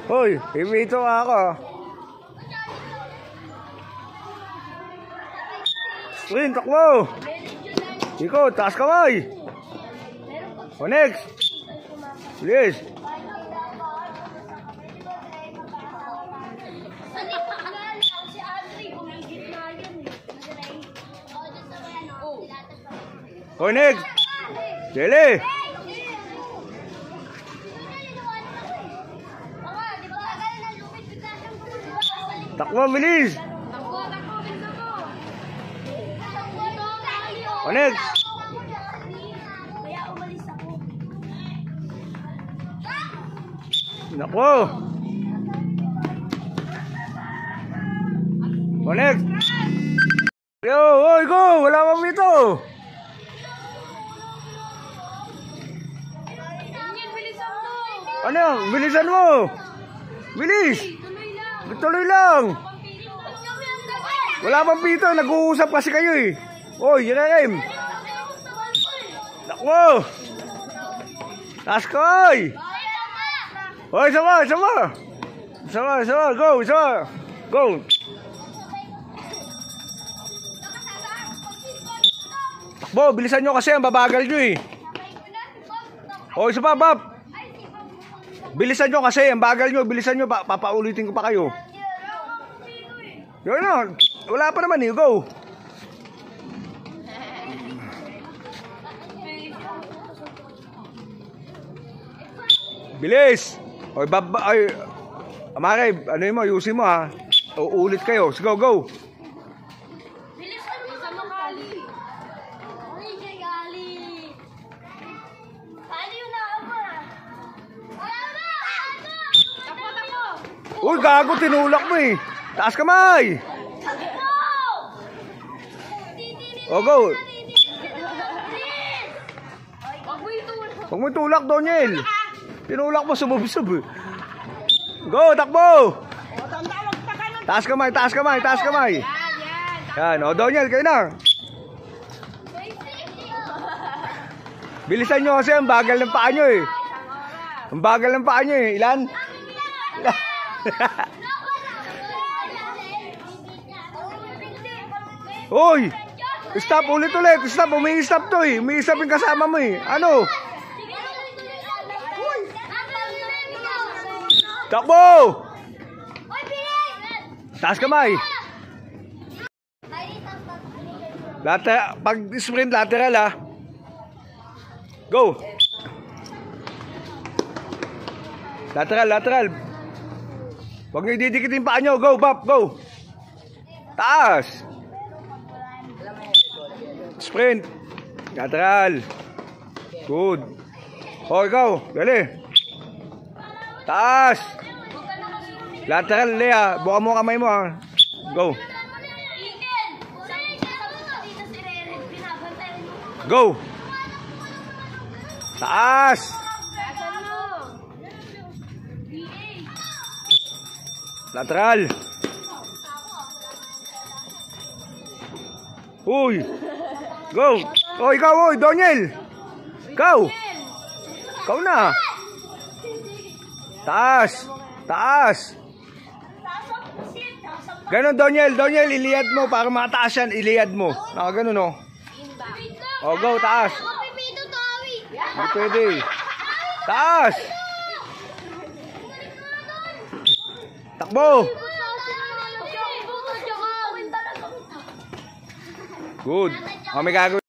Hoy, pipito ako. Sprint, takbo. Iko, taas kamay. O next. Bilis. O next. Dili. Takbo, bilis. O next. Nako. O next. Yo, oy, go. Wala pa dito. Ano yan? Bilisan mo. Bilis. Tuloy lang. Wala pang pito. Nag-uusap kasi kayo eh. Oy, Jerem. Nako. Taskoy. Oy, sama. Go, sama. Go. Takbo, bilisan nyo kasi ang babagal nyo eh. Oy, isa pa, Bab. Bilisan nyo kasi ang bagal nyo. Bilisan nyo, papaulitin ko pa kayo. Yun na, wala pa naman eh. Go. Bilis. Oy, ay, Amare, ano yun mo, ayusin mo ha. Uulit kayo. Go, go. Bilis mo, Kali. Ay, Kali. Kali yun na ako. Uy, gago, tinulak mo eh. Taas kamay. O, go. Huwag mo itulak, Doniel. Tinulak mo, sumubsub. Go, takbo. Taas kamay. Yan, o, Doniel, kayo na. Bilisan nyo kasi, ang bagal ng paa nyo eh. Ang bagal ng paa nyo eh. Ilan? Hoy! Stop, ulit. Stop, umi-stop to eh. Umi-stop yung kasama mo eh. Ano? Takbo! Taas kamay. Pag sprint lateral ah. Go. Lateral. Huwag nyo ididikitin paa nyo. Go, Bap, go. Taas. Sprint. Lateral. Good. O, ikaw. Dali. Taas. Lateral, Lea. Buka mo kamay mo ha. Go. Go. Taas. Lateral. Uy. Go. Oh, ikaw, oy, Doniel. Ikaw. Ikaw na. Taas. Ganon, Doniel, iliyad mo para mataas yan, iliyad mo. Nakaganon, no? Oh, go, taas. Hindi pwede. Taas. Takbo. Good. May gagawin.